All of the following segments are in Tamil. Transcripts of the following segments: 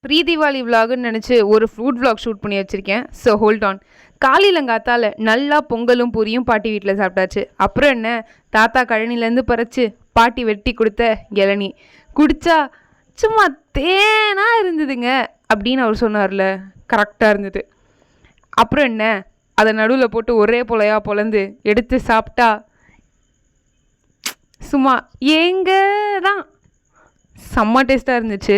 ப்ரீ தீபாவளி விலாகுன்னு நினச்சி ஒரு ஃப்ரூட் விலாக் ஷூட் பண்ணி வச்சுருக்கேன். So hold on. காலையிலங்காத்தால நல்லா பொங்கலும் பூரியும் பாட்டி வீட்டில் சாப்பிட்டாச்சு. அப்புறம் என்ன, தாத்தா கழனிலேருந்து பறிச்சு பாட்டி வெட்டி கொடுத்த இளநீ குடிச்சா சும்மா தேனாக இருந்ததுங்க அப்படின்னு அவர் சொன்னார்ல, கரெக்டாக இருந்தது. அப்புறம் என்ன, அதை நடுவில் போட்டு ஒரே பொலையா பொலந்து எடுத்து சாப்பிட்டா சும்மா ஏங்க தான் செம்ம டேஸ்ட்டாக இருந்துச்சு.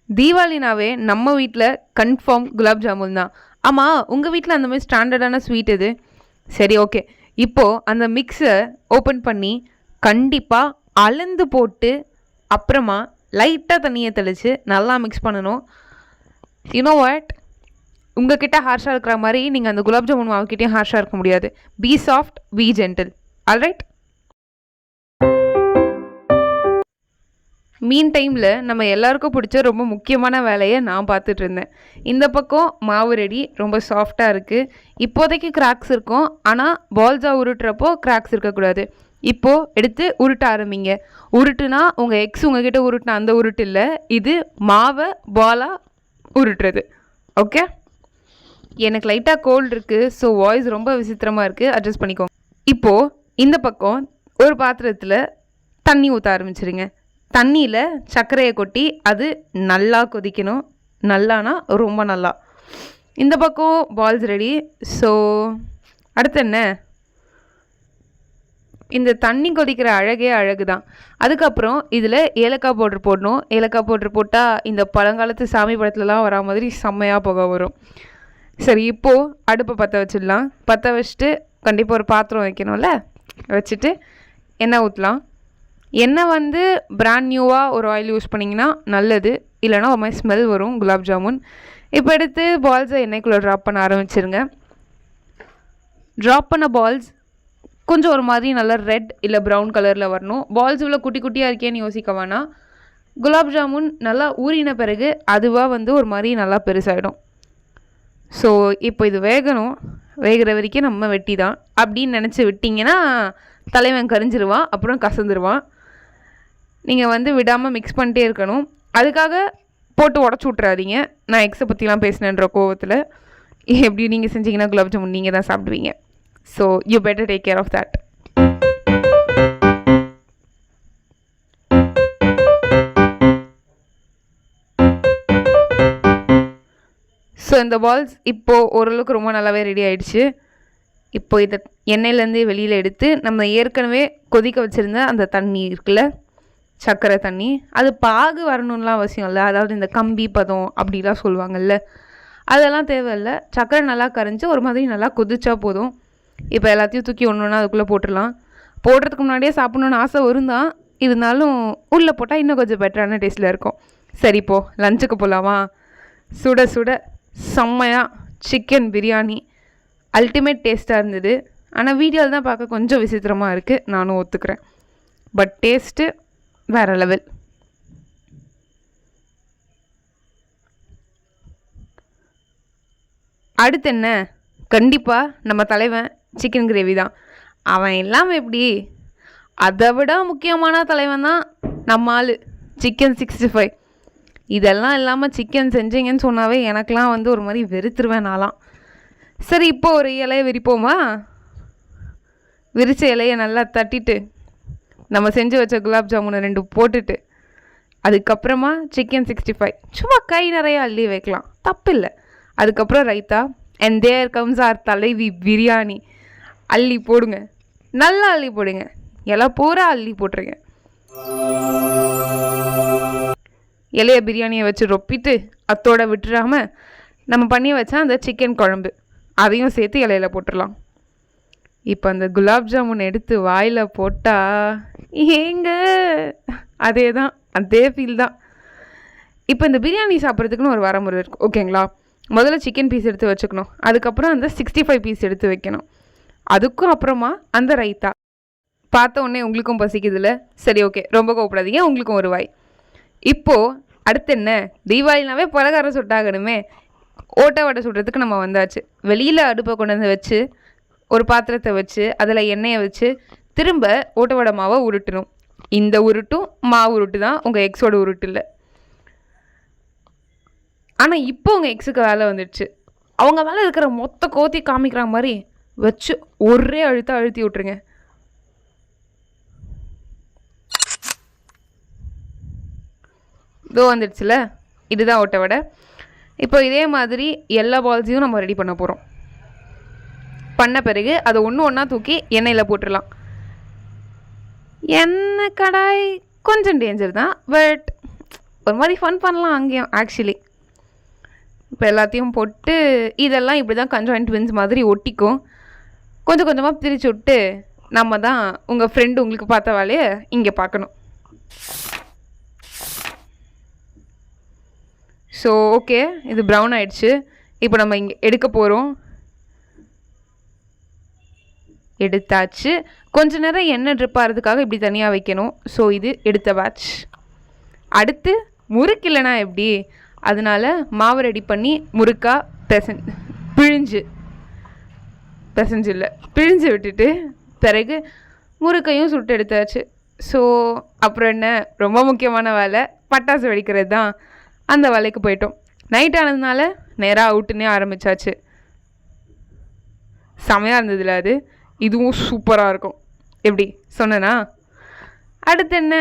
தீபாவளினாவே நம்ம வீட்டில் கன்ஃபார்ம் குலாப் ஜாமுன் தான். ஆமாம், உங்கள் வீட்டில் அந்த மாதிரி ஸ்டாண்டர்டான ஸ்வீட் எது? சரி, ஓகே. இப்போது அந்த மிக்ஸை ஓப்பன் பண்ணி கண்டிப்பாக அளந்து போட்டு அப்புறமா லைட்டாக தண்ணியை தெளித்து நல்லா மிக்ஸ் பண்ணணும். யூனோ வாட், உங்ககிட்ட ஹார்ஷாக இருக்கிற மாதிரி நீங்கள் அந்த குலாப் ஜாமுன் மாவுக்கிட்டேயும் ஹார்ஷாக இருக்க முடியாது. Be soft, be gentle. Alright. Mean டைமில் நம்ம எல்லாருக்கும் பிடிச்ச ரொம்ப முக்கியமான வேலையை நான் பார்த்துட்டு இருந்தேன். இந்த பக்கம் மாவு ரெடி, ரொம்ப சாஃப்டாக இருக்குது. இப்போதைக்கு கிராக்ஸ் இருக்கும், ஆனால் பால்ஸாக உருட்டுறப்போ கிராக்ஸ் இருக்கக்கூடாது. இப்போது எடுத்து உருட்ட ஆரம்பிங்க. உருட்டுனா உங்கள் எக்ஸ் உங்ககிட்ட உருட்டின அந்த உருட்டு இல்லை, இது மாவை பாலாக உருட்டுறது. ஓகே. எனக்கு லைட்டாக கோல்டு இருக்குது, ஸோ வாய்ஸ் ரொம்ப விசித்திரமாக இருக்குது, அட்ஜஸ்ட் பண்ணிக்கோங்க. இப்போது இந்த பக்கம் ஒரு பாத்திரத்தில் தண்ணி ஊற்ற ஆரம்பிச்சிருங்க. தண்ணியில் சர்க்கரையை கொட்டி அது நல்லா கொதிக்கணும். நல்லானா ரொம்ப நல்லா. இந்த பக்கம் பால்ஸ் ரெடி. ஸோ அடுத்து என்ன, இந்த தண்ணி கொதிக்கிற அழகே அழகு தான். அதுக்கப்புறம் இதில் ஏலக்காய் பவுட்ரு போடணும். ஏலக்காய் பவுட்ரு போட்டால் இந்த பழங்காலத்து சாமி படத்துலலாம் வரா மாதிரி செம்மையாக புகை வரும். சரி, இப்போது அடுப்பை பற்ற வச்சிடலாம். பற்ற வச்சுட்டு கண்டிப்பாக ஒரு பாத்திரம் வைக்கணும்ல, வச்சுட்டு எண்ணெய் ஊற்றலாம். எண்ணெய் வந்து பிராண்ட் நியூவாக ஒரு ஆயில் யூஸ் பண்ணிங்கன்னா நல்லது, இல்லைனா ஒரு மாதிரி ஸ்மெல் வரும் குலாப் ஜாமுன். இப்போ எடுத்து பால்ஸை எண்ணெய்க்குள்ளே ட்ராப் பண்ண ஆரம்பிச்சிருங்க. ட்ராப் பண்ண பால்ஸ் கொஞ்சம் ஒரு மாதிரி நல்லா ரெட் இல்லை ப்ரௌன் கலரில் வரணும். பால்ஸ் இவ்வளோ குட்டி குட்டியாக இருக்கேன்னு யோசிக்க வேணாம். குலாப் ஜாமுன் நல்லா ஊறின பிறகு அதுவாக வந்து ஒரு மாதிரி நல்லா பெருசாகிடும். ஸோ இப்போ இது வேகணும். வேகிற வரைக்கும் நம்ம வெட்டி தான் அப்படின்னு நினச்சி விட்டிங்கன்னா தலைவன் கரிஞ்சிருவான், அப்புறம் கசந்துருவான். நீங்கள் வந்து விடாமல் மிக்ஸ் பண்ணிட்டே இருக்கணும். அதுக்காக போட்டு உடச்சி விட்றாதீங்க. நான் எக்ஸை பற்றிலாம் பேசினேன்ற கோவத்தில் எப்படி நீங்கள் செஞ்சீங்கன்னா குலாப் ஜாமுன் நீங்கள் தான் சாப்பிடுவீங்க. So you better take care of that. So இந்த பால்ஸ் இப்போது ஓரளவுக்கு ரொம்ப நல்லாவே ரெடி ஆகிடுச்சு. இப்போ இதை எண்ணெயிலேருந்து வெளியில் எடுத்து நம்ம ஏற்கனவே கொதிக்க வச்சுருந்த அந்த தண்ணி இருக்குல்ல, சர்க்கரை தண்ணி, அது பாகு வரணும்லாம் அவசியம் இல்லை. அதாவது இந்த கம்பி பதம் அப்படிலாம் சொல்லுவாங்கள்ல, அதெல்லாம் தேவையில்லை. சர்க்கரை நல்லா கரைஞ்சி ஒரு மாதிரி நல்லா கொதிச்சா போதும். இப்போ எல்லாத்தையும் தூக்கி ஒன்று ஒன்றா அதுக்குள்ளே போட்டுடலாம். போடுறதுக்கு முன்னாடியே சாப்பிட்ணுன்னு ஆசை வரும் தான், இருந்தாலும் உள்ளே போட்டால் இன்னும் கொஞ்சம் பெட்டரான டேஸ்ட்டில் இருக்கும். சரி, இப்போது லஞ்சுக்கு போகலாமா? சுட சுட செம்மையாக சிக்கன் பிரியாணி அல்டிமேட் டேஸ்ட்டாக இருந்தது. ஆனால் வீடியோவில் தான் பார்க்க கொஞ்சம் விசித்திரமாக இருக்குது, நானும் ஒத்துக்கிறேன். பட் டேஸ்ட்டு வேறு லெவல். அடுத்து என்ன, கண்டிப்பாக நம்ம தலைவன் சிக்கன் கிரேவி தான். அவன் இல்லாமல் எப்படி? அதை விட முக்கியமான தலைவன் தான் நம்ம ஆள் சிக்கன் 65. இதெல்லாம் இல்லாமல் சிக்கன் செஞ்சீங்கன்னு சொன்னாவே எனக்கெலாம் வந்து ஒரு மாதிரி வெறுத்துருவேன் நான்லாம். சரி, இப்போ ஒரு இலையை விரிப்போமா? விரித்த இலையை நல்லா தட்டிட்டு நம்ம செஞ்சு வச்ச குலாப் ஜாமுனை 2 போட்டுட்டு அதுக்கப்புறமா சிக்கன் 65 சும்மா கை நிறையா அள்ளி வைக்கலாம், தப்பில்லை. அதுக்கப்புறம் raita, and there comes our thalaivi biryani. அள்ளி போடுங்க, நல்லா அள்ளி போடுங்க, இலை பூரா அள்ளி போட்டுருங்க. இலைய பிரியாணியை வச்சு ரொப்பிட்டு அத்தோட விட்டுறாம நம்ம பண்ணி வச்சா அந்த சிக்கன் குழம்பு அதையும் சேர்த்து இலையில போட்டுடலாம். இப்போ அந்த குலாப் ஜாமுன் எடுத்து வாயில் போட்டால் ஏங்க அதே தான், அதே ஃபீல் தான். இப்போ இந்த பிரியாணி சாப்பிட்றதுக்குன்னு ஒரு வரமுறை இருக்கும், ஓகேங்களா? முதல்ல சிக்கன் பீஸ் எடுத்து வச்சுக்கணும், அதுக்கப்புறம் அந்த 65 பீஸ் எடுத்து வைக்கணும், அதுக்கும் அப்புறமா அந்த ரைத்தா. பார்த்த உடனே உங்களுக்கும் பசிக்குதுல்ல? சரி, ஓகே, ரொம்ப கோவப்படாதீங்க, உங்களுக்கும் ஒரு வாய். இப்போது அடுத்து என்ன, தீபாவளினாவே பலகாரம் சுட்டாகணுமே. ஓட்டை வடை சுடுறதுக்கு நம்ம வந்தாச்சு. வெளியில் அடுப்பை கொண்டு வந்து வச்சு ஒரு பாத்திரத்தை வச்சு அதில் எண்ணெயை வச்சு திரும்ப ஓட்டை வடை மாவை உருட்டணும். இந்த உருட்டும் மாவு உருட்டு தான், உங்கள் எக்ஸோட உருட்டு இல்லை. ஆனால் இப்போ உங்கள் எக்ஸுக்கு வேலை வந்துடுச்சு. அவங்க மேலே இருக்கிற மொத்த கோத்தி காமிக்கிற மாதிரி வச்சு ஒரே அழுத்தி விட்ருங்க. இதோ வந்துடுச்சுல, இதுதான் ஓட்ட வடை. இப்போ இதே மாதிரி எல்லா பால்ஸையும் நம்ம ரெடி பண்ண போகிறோம். பண்ண பிறகு அதை ஒன்றா தூக்கி எண்ணெயில் போட்டுடலாம். எண்ணெய் கடாய் கொஞ்சம் டேஞ்சர் தான், பட் ஒரு மாதிரி ஃபன் பண்ணலாம் அங்கேயும் ஆக்சுவலி. இப்போ எல்லாத்தையும் போட்டு இதெல்லாம் இப்படி தான் கன்ஜாயின்ட் ட்வின்ஸ் மாதிரி ஒட்டிக்கும். கொஞ்சம் கொஞ்சமாக பிரித்து விட்டு நம்ம தான் உங்கள் ஃப்ரெண்டு உங்களுக்கு பார்த்த வேலையை இங்கே பார்க்கணும். ஸோ ஓகே, இது ப்ரௌன் ஆயிடுச்சு. இப்போ நம்ம இங்கே எடுக்க போகிறோம். எடுத்தாச்சு. கொஞ்ச நேரம் எண்ணெய் ட்ரிப் ஆகிறதுக்காக இப்படி தனியாக வைக்கணும். ஸோ இது எடுத்த பேட்ச். அடுத்து முறுக்கு இல்லைனா எப்படி, அதனால் மாவை ரெடி பண்ணி முறுக்கா பிழிஞ்சு விட்டுட்டு பிறகு முறுக்கையும் சுட்டு எடுத்தாச்சு. ஸோ அப்புறம் என்ன, ரொம்ப முக்கியமான வேலை பட்டாசு வெடிக்கிறது தான். அந்த வேலைக்கு போயிட்டோம். நைட் ஆனதுனால நேராக அவுட்டுன்னே ஆரம்பித்தாச்சு. செமையாக இருந்ததில்ல அது. இதுவும் சூப்பராக இருக்கும். எப்படி சொன்னேன்னா, அடுத்து என்ன,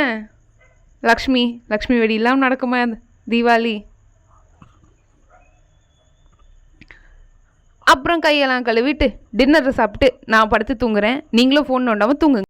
லக்ஷ்மி வெடி இல்லாமல் நடக்குமா தீபாவளி? அப்புறம் கையெல்லாம் கழுவிட்டு டின்னரை சாப்பிட்டு நான் படுத்து தூங்குறேன். நீங்களும் ஃபோன் நோண்டாமல் தூங்குங்க.